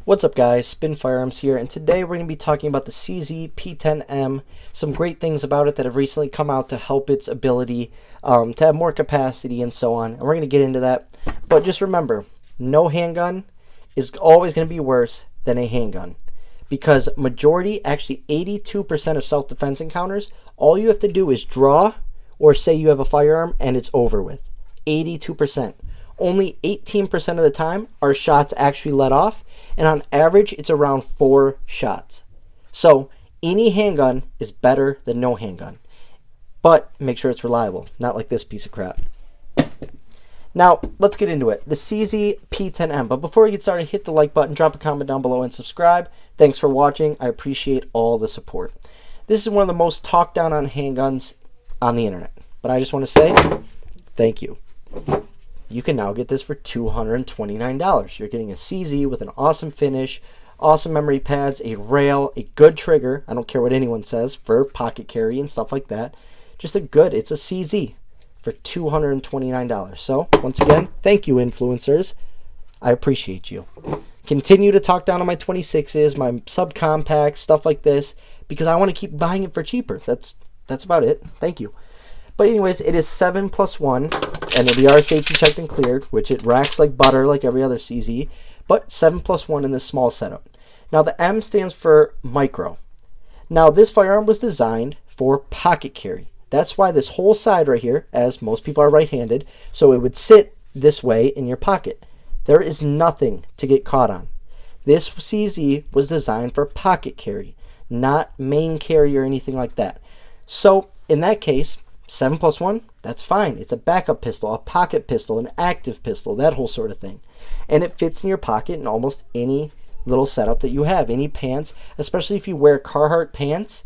What's up guys, Spin Firearms here, and today we're going to be talking about the CZ P-10M, some great things about it that have recently come out to help its ability to have more capacity and so on, and we're going to get into that. But just remember, no handgun is always going to be worse than a handgun, because majority, actually 82% of self-defense encounters, all you have to do is draw or say you have a firearm and it's over with. 82%. Only 18% of the time are shots actually let off, and on average it's around 4 shots. So any handgun is better than no handgun, but make sure it's reliable, not like this piece of crap. Now let's get into it. The CZ P-10M. But before we get started, hit the like button, drop a comment down below, and subscribe. Thanks for watching. I appreciate all the support. This is one of the most talked down on handguns on the internet, but I just want to say thank you. You can now get this for $229. You're getting a CZ with an awesome finish, awesome memory pads, a rail, a good trigger. I don't care what anyone says for pocket carry and stuff like that. Just it's a CZ for $229. So once again, thank you influencers. I appreciate you. Continue to talk down on my 26s, my subcompacts, stuff like this, because I want to keep buying it for cheaper. That's about it. Thank you. But anyways, it is 7+1, and we are safety checked and cleared, which it racks like butter like every other CZ, but 7+1 in this small setup. Now the M stands for micro. Now this firearm was designed for pocket carry. That's why this whole side right here, as most people are right-handed, so it would sit this way in your pocket. There is nothing to get caught on. This CZ was designed for pocket carry, not main carry or anything like that. So in that case, 7+1, that's fine. It's a backup pistol, a pocket pistol, an active pistol, that whole sort of thing. And it fits in your pocket in almost any little setup that you have. Any pants, especially if you wear Carhartt pants,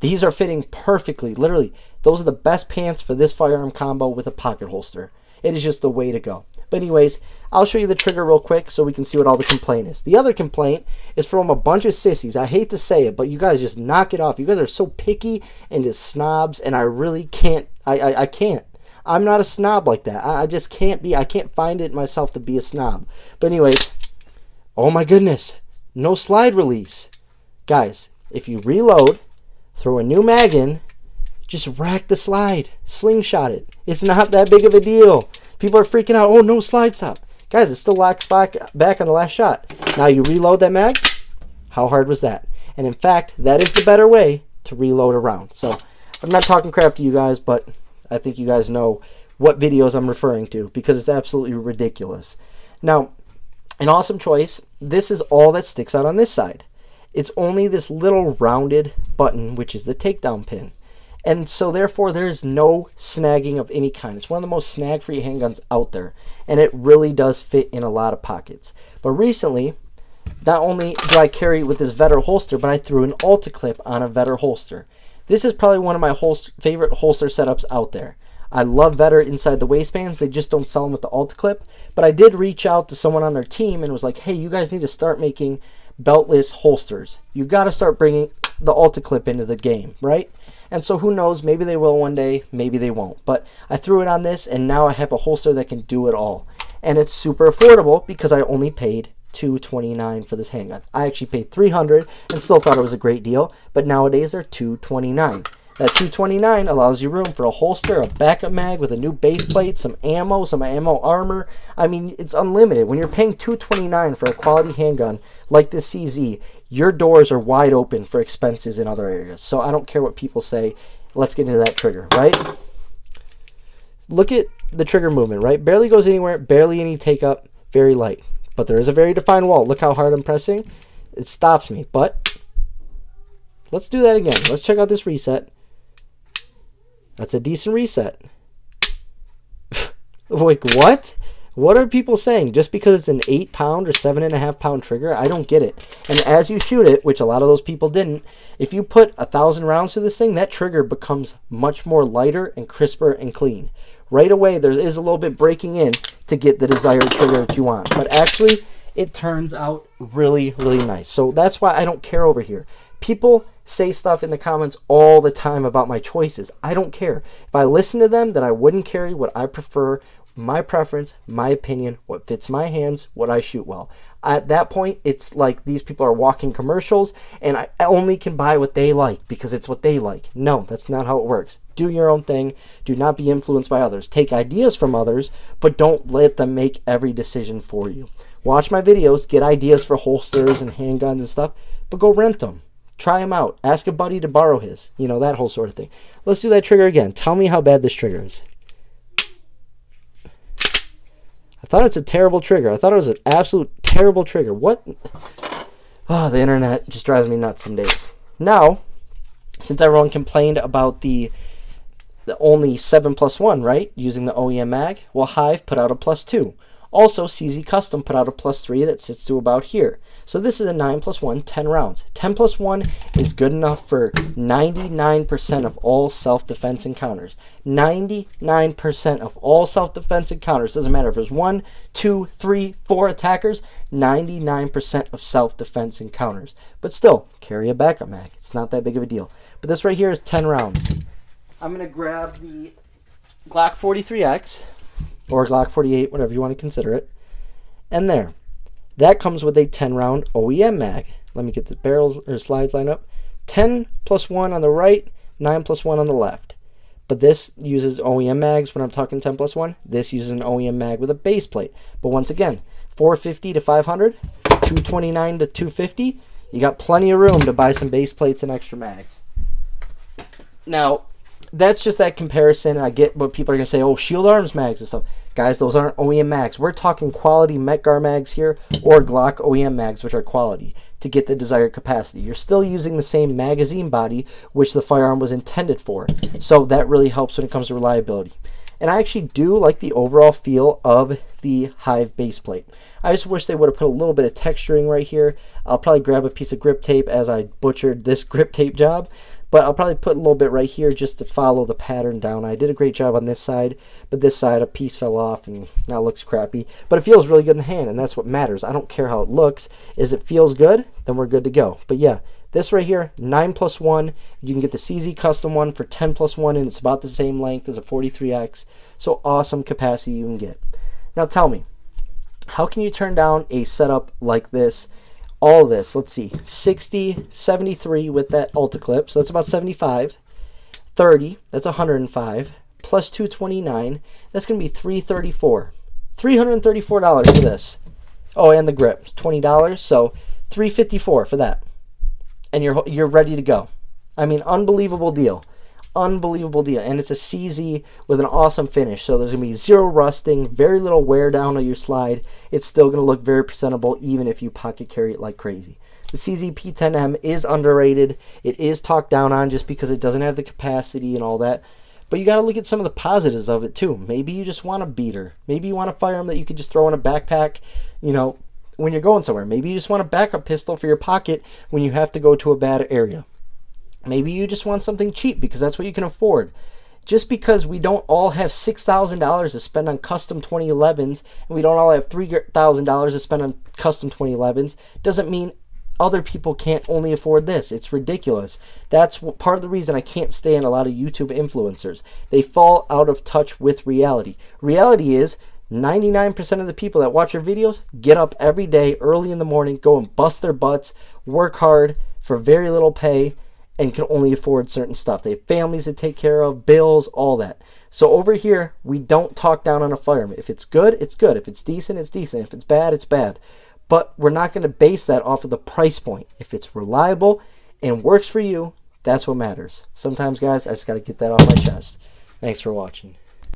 these are fitting perfectly. Literally, those are the best pants for this firearm combo with a pocket holster. It is just the way to go. But anyways, I'll show you the trigger real quick so we can see what all the complaint is. The other complaint is from a bunch of sissies. I hate to say it, but you guys just knock it off. You guys are so picky and just snobs, and I really can't. I can't. I'm not a snob like that. I just can't be. I can't find it in myself to be a snob. But anyways, oh my goodness, no slide release. Guys, if you reload, throw a new mag in, just rack the slide, slingshot it. It's not that big of a deal. People are freaking out. Oh, no slide stop. Guys, it still locks back on the last shot. Now you reload that mag. How hard was that? And in fact, that is the better way to reload a round. So I'm not talking crap to you guys, but I think you guys know what videos I'm referring to because it's absolutely ridiculous. Now, an awesome choice. This is all that sticks out on this side. It's only this little rounded button, which is the takedown pin. And so therefore there's no snagging of any kind. It's one of the most snag-free handguns out there, and it really does fit in a lot of pockets. But recently, not only do I carry with this Vetter holster, but I threw an Alta clip on a Vetter holster. This is probably one of my favorite holster setups out there. I love Vetter inside the waistbands. They just don't sell them with the Alta clip. But I did reach out to someone on their team and was like, hey, you guys need to start making beltless holsters. You got to start bringing the Alta clip into the game, right? And so who knows, maybe they will one day, maybe they won't. But I threw it on this, and now I have a holster that can do it all. And it's super affordable because I only paid $229 for this handgun. I actually paid $300 and still thought it was a great deal, but nowadays they're $229. That $229 allows you room for a holster, a backup mag with a new base plate, some ammo armor. I mean, it's unlimited. When you're paying $229 for a quality handgun like this CZ, your doors are wide open for expenses in other areas. So I don't care what people say. Let's get into that trigger, right? Look at the trigger movement, right? Barely goes anywhere, barely any take up, very light. But there is a very defined wall. Look how hard I'm pressing. It stops me, but let's do that again. Let's check out this reset. That's a decent reset. Like, what? What are people saying? Just because it's an 8-pound or 7.5-pound trigger? I don't get it. And as you shoot it, which a lot of those people didn't, if you put 1,000 rounds to this thing, that trigger becomes much more lighter and crisper and clean. Right away, there is a little bit breaking in to get the desired trigger that you want. But actually, it turns out really, really nice. So that's why I don't care over here. People say stuff in the comments all the time about my choices. I don't care. If I listen to them, then I wouldn't carry what I prefer my preference, my opinion, what fits my hands, what I shoot well. At that point, it's like these people are walking commercials and I only can buy what they like because it's what they like. No, that's not how it works. Do your own thing. Do not be influenced by others. Take ideas from others, but don't let them make every decision for you. Watch my videos, get ideas for holsters and handguns and stuff, but go rent them. Try them out. Ask a buddy to borrow his. You know, that whole sort of thing. Let's do that trigger again. Tell me how bad this trigger is. I thought it's a terrible trigger. I thought it was an absolute terrible trigger. What? Oh, the internet just drives me nuts some days. Now, since everyone complained about the only 7+1, right? Using the OEM mag, well, Hive put out a +2. Also, CZ Custom put out a +3 that sits to about here. So this is a 9+1, 10 rounds. 10+1 is good enough for 99% of all self-defense encounters. 99% of all self-defense encounters. Doesn't matter if there's 1, 2, 3, 4 attackers. 99% of self-defense encounters. But still, carry a backup mag. It's not that big of a deal. But this right here is 10 rounds. I'm going to grab the Glock 43X. Or Glock 48, whatever you want to consider it. And there. That comes with a 10-round OEM mag. Let me get the barrels or slides lined up. 10+1 on the right, 9+1 on the left. But this uses OEM mags when I'm talking 10+1. This uses an OEM mag with a base plate. But once again, 450 to 500, 229 to 250. You got plenty of room to buy some base plates and extra mags. Now, that's just that comparison. I get what people are going to say, oh, Shield Arms mags and stuff. Guys, those aren't OEM mags. We're talking quality Metgar mags here or Glock OEM mags, which are quality, to get the desired capacity. You're still using the same magazine body, which the firearm was intended for. So that really helps when it comes to reliability. And I actually do like the overall feel of the Hive base plate. I just wish they would have put a little bit of texturing right here. I'll probably grab a piece of grip tape as I butchered this grip tape job. But I'll probably put a little bit right here just to follow the pattern down. I did a great job on this side, but this side a piece fell off and now it looks crappy. But it feels really good in the hand, and that's what matters. I don't care how it looks. Is it feels good, then we're good to go. But yeah, this right here, 9+1. You can get the CZ custom one for 10+1, and it's about the same length as a 43X. So awesome capacity you can get. Now tell me, how can you turn down a setup like this? All this, let's see, 60, 73 with that Ultra Clip, so that's about 75. 30, that's 105, plus 229, that's going to be 334. $334 for this. Oh, and the grip, it's $20, so $354 for that. And you're ready to go. I mean, unbelievable deal. Unbelievable deal. And it's a CZ with an awesome finish. So there's going to be zero rusting, very little wear down on your slide. It's still going to look very presentable even if you pocket carry it like crazy. The CZ P-10M is underrated. It is talked down on just because it doesn't have the capacity and all that. But you got to look at some of the positives of it too. Maybe you just want a beater. Maybe you want a firearm that you could just throw in a backpack, you know, when you're going somewhere. Maybe you just want a backup pistol for your pocket when you have to go to a bad area. Maybe you just want something cheap because that's what you can afford. Just because we don't all have $6,000 to spend on custom 2011s and we don't all have $3,000 to spend on custom 2011s doesn't mean other people can't only afford this. It's ridiculous. That's part of the reason I can't stand a lot of YouTube influencers. They fall out of touch with reality. Reality is 99% of the people that watch your videos get up every day early in the morning, go and bust their butts, work hard for very little pay, and can only afford certain stuff. They have families to take care of, bills, all that. So over here, we don't talk down on a firearm. If it's good, it's good. If it's decent, it's decent. If it's bad, it's bad. But we're not going to base that off of the price point. If it's reliable and works for you, that's what matters. Sometimes, guys, I just got to get that off my chest. Thanks for watching.